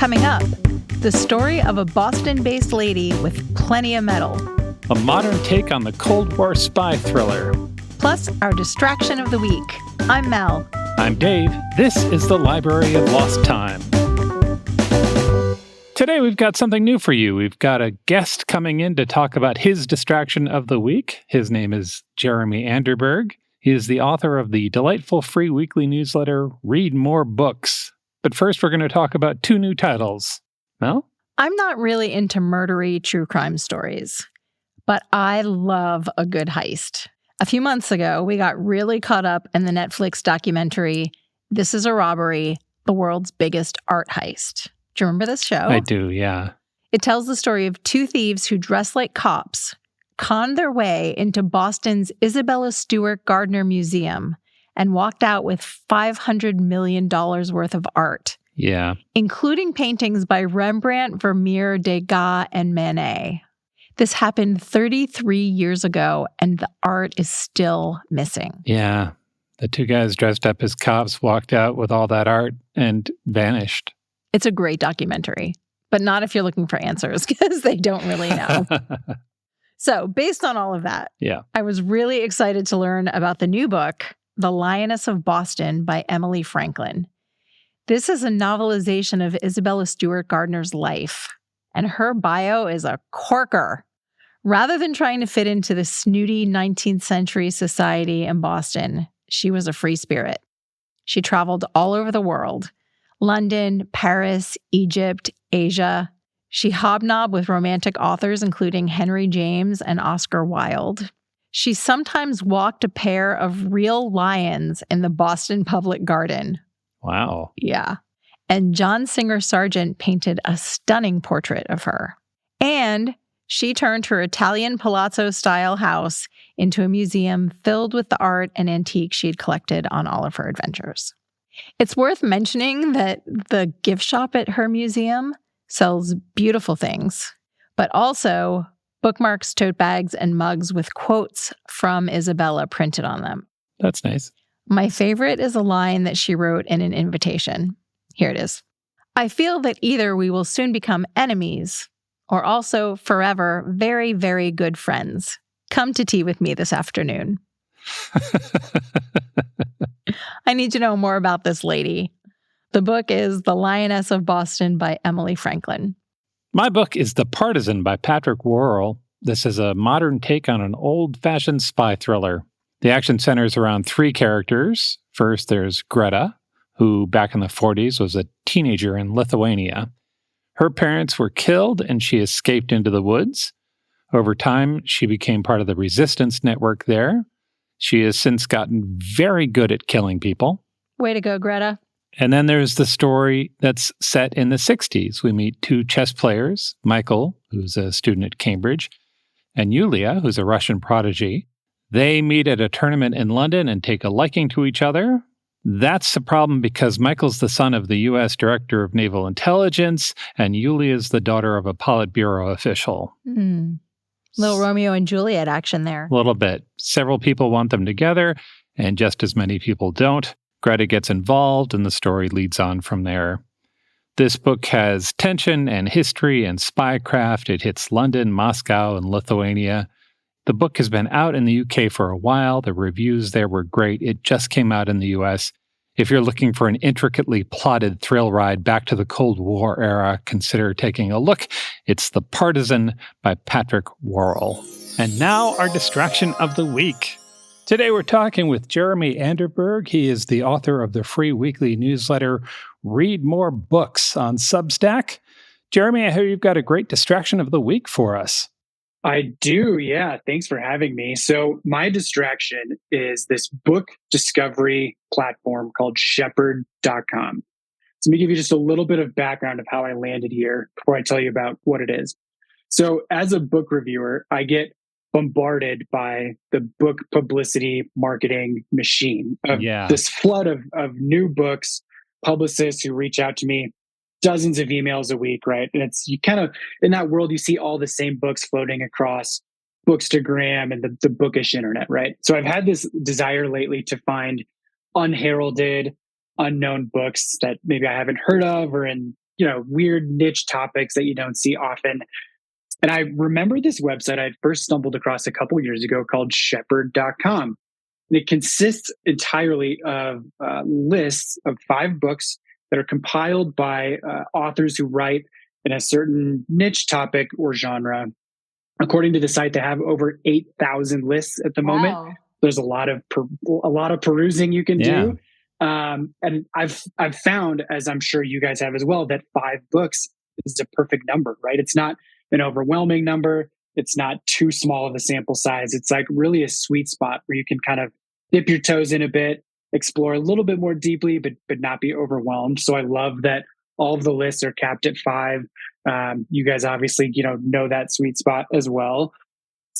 Coming up, the story of a Boston-based lady with plenty of metal. A modern take on the Cold War spy thriller. Plus, our distraction of the week. I'm Mel. I'm Dave. This is the Library of Lost Time. Today we've got something new for you. We've got a guest coming in to talk about his distraction of the week. His name is Jeremy Anderberg. He is the author of the delightful free weekly newsletter, Read More Books. But first we're going to talk about two new titles. Mel? I'm not really into murdery true crime stories, but I love a good heist. A few months ago, we got really caught up in the Netflix documentary, This is a Robbery, the World's Biggest Art Heist. Do you remember this show? I do, yeah. It tells the story of two thieves who dress like cops, conned their way into Boston's Isabella Stewart Gardner Museum, and walked out with $500 million worth of art. Yeah. Including paintings by Rembrandt, Vermeer, Degas, and Manet. This happened 33 years ago, and the art is still missing. Yeah. The two guys dressed up as cops walked out with all that art and vanished. It's a great documentary, but not if you're looking for answers, because they don't really know. So, based on all of that, I was really excited to learn about the new book, The Lioness of Boston by Emily Franklin. This is a novelization of Isabella Stewart Gardner's life, and her bio is a corker. Rather than trying to fit into the snooty 19th century society in Boston, she was a free spirit. She traveled all over the world, London, Paris, Egypt, Asia. She hobnobbed with romantic authors, including Henry James and Oscar Wilde. She sometimes walked a pair of real lions in the Boston Public Garden. Wow. Yeah. And John Singer Sargent painted a stunning portrait of her. And she turned her Italian palazzo-style house into a museum filled with the art and antiques she'd collected on all of her adventures. It's worth mentioning that the gift shop at her museum sells beautiful things, but also bookmarks, tote bags, and mugs with quotes from Isabella printed on them. That's nice. My favorite is a line that she wrote in an invitation. Here it is. I feel that either we will soon become enemies or also forever very, very good friends. Come to tea with me this afternoon. I need to know more about this lady. The book is The Lioness of Boston by Emily Franklin. My book is The Partisan by Patrick Worrell. This is a modern take on an old-fashioned spy thriller. The action centers around three characters. First, there's Greta, who back in the 40s was a teenager in Lithuania. Her parents were killed and she escaped into the woods. Over time, she became part of the resistance network there. She has since gotten very good at killing people. Way to go, Greta. And then there's the story that's set in the 60s. We meet two chess players, Michael, who's a student at Cambridge, and Yulia, who's a Russian prodigy. They meet at a tournament in London and take a liking to each other. That's the problem because Michael's the son of the U.S. Director of Naval Intelligence, and Yulia's the daughter of a Politburo official. Little Romeo and Juliet action there. A little bit. Several people want them together, and just as many people don't. Greta gets involved, and the story leads on from there. This book has tension and history and spycraft. It hits London, Moscow, and Lithuania. The book has been out in the UK for a while. The reviews there were great. It just came out in the US. If you're looking for an intricately plotted thrill ride back to the Cold War era, consider taking a look. It's The Partisan by Patrick Worrell. And now our distraction of the week. Today we're talking with Jeremy Anderberg. He is the author of the free weekly newsletter, Read More Books on Substack. Jeremy, I hear you've got a great distraction of the week for us. I do, yeah. Thanks for having me. So my distraction is this book discovery platform called shepherd.com. So let me give you just a little bit of background of how I landed here before I tell you about what it is. So as a book reviewer, I get bombarded by the book publicity marketing machine of this flood of new books, publicists who reach out to me, dozens of emails a week, right? And it's, you kind of, in that world, you see all the same books floating across Bookstagram and the bookish internet, right? So I've had this desire lately to find unheralded, unknown books that maybe I haven't heard of or in weird niche topics that you don't see often. And I remember this website I first stumbled across a couple years ago called Shepherd.com. And it consists entirely of lists of 5 books that are compiled by authors who write in a certain niche topic or genre. According to the site, they have over 8,000 lists at the moment. There's a lot of perusing you can do. And I've found, as I'm sure you guys have as well, that 5 books is a perfect number, right? It's not an overwhelming number. It's not too small of a sample size. It's like really a sweet spot where you can kind of dip your toes in a bit, explore a little bit more deeply, but not be overwhelmed. So I love that all of the lists are capped at 5. You guys obviously, know that sweet spot as well.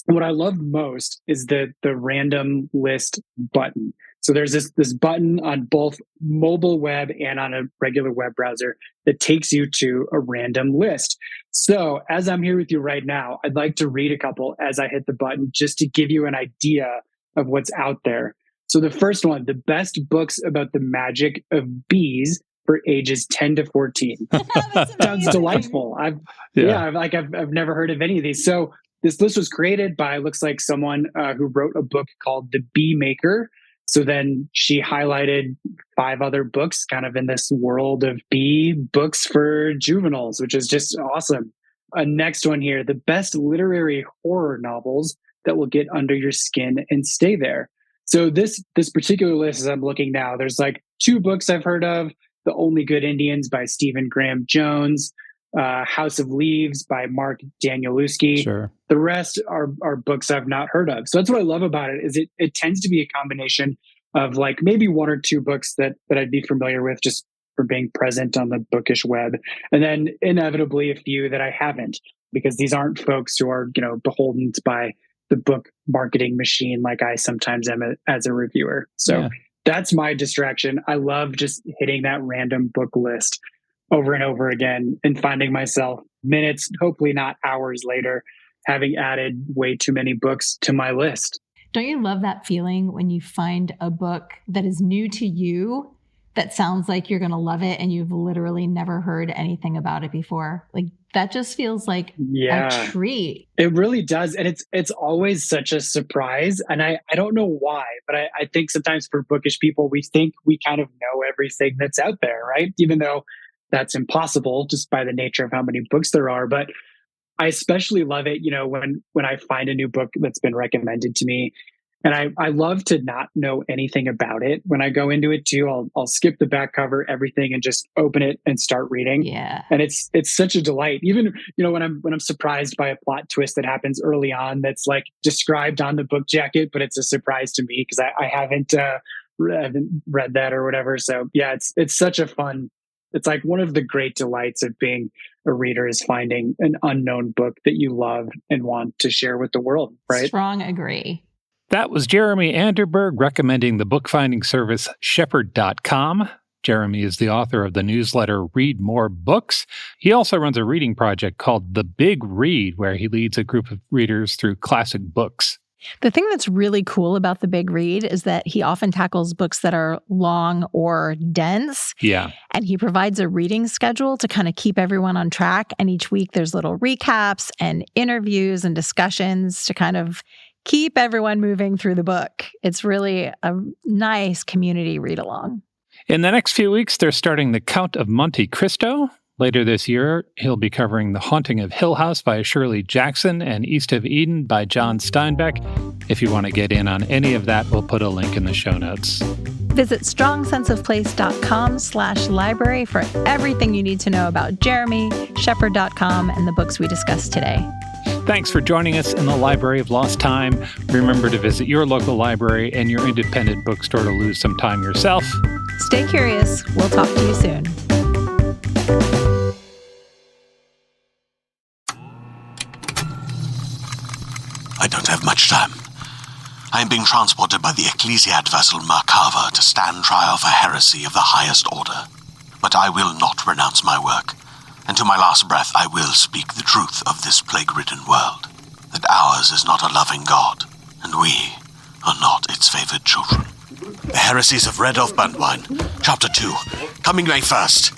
What I love most is the random list button. So there's this button on both mobile web and on a regular web browser that takes you to a random list. So as I'm here with you right now, I'd like to read a couple as I hit the button just to give you an idea of what's out there. So the first one, the best books about the magic of bees for ages 10 to 14. Sounds delightful. I've never heard of any of these. So this list was created by, looks like someone who wrote a book called The Bee Maker. So then she highlighted 5 other books kind of in this world of bee books for juveniles, which is just awesome. Next one here, the best literary horror novels that will get under your skin and stay there. So this particular list, as I'm looking now, there's like 2 books I've heard of. The Only Good Indians by Stephen Graham Jones, House of Leaves by Mark Danielewski. Sure. The rest are books I've not heard of. So that's what I love about it, is it tends to be a combination of like maybe 1 or 2 books that I'd be familiar with just for being present on the bookish web. And then inevitably a few that I haven't, because these aren't folks who are, beholden by the book marketing machine like I sometimes am as a reviewer. So that's my distraction. I love just hitting that random book list over and over again and finding myself minutes, hopefully not hours later, having added way too many books to my list. Don't you love that feeling when you find a book that is new to you that sounds like you're going to love it and you've literally never heard anything about it before? Like that just feels like a treat. It really does. And it's always such a surprise. And I don't know why, but I think sometimes for bookish people, we think we kind of know everything that's out there, right? Even though that's impossible just by the nature of how many books there are. But I especially love it, when I find a new book that's been recommended to me. And I love to not know anything about it. When I go into it too, I'll skip the back cover, everything, and just open it and start reading. Yeah. And it's such a delight. Even, when I'm surprised by a plot twist that happens early on that's like described on the book jacket, but it's a surprise to me because I haven't read that or whatever. So yeah, it's such a fun. It's like one of the great delights of being a reader is finding an unknown book that you love and want to share with the world, right? Strong agree. That was Jeremy Anderberg recommending the bookfinding service Shepherd.com. Jeremy is the author of the newsletter Read More Books. He also runs a reading project called The Big Read, where he leads a group of readers through classic books. The thing that's really cool about The Big Read is that he often tackles books that are long or dense. Yeah. And he provides a reading schedule to kind of keep everyone on track. And each week there's little recaps and interviews and discussions to kind of keep everyone moving through the book. It's really a nice community read along. In the next few weeks, they're starting The Count of Monte Cristo. Later this year, he'll be covering The Haunting of Hill House by Shirley Jackson and East of Eden by John Steinbeck. If you want to get in on any of that, we'll put a link in the show notes. Visit strongsenseofplace.com/library for everything you need to know about Jeremy, Shepherd.com, and the books we discussed today. Thanks for joining us in the Library of Lost Time. Remember to visit your local library and your independent bookstore to lose some time yourself. Stay curious. We'll talk to you soon. I don't have much time. I am being transported by the Ecclesiad vessel Merkava to stand trial for heresy of the highest order. But I will not renounce my work, and to my last breath I will speak the truth of this plague-ridden world, that ours is not a loving God, and we are not its favored children. The Heresies of Redolf Buntwine, Chapter 2, coming May 1st.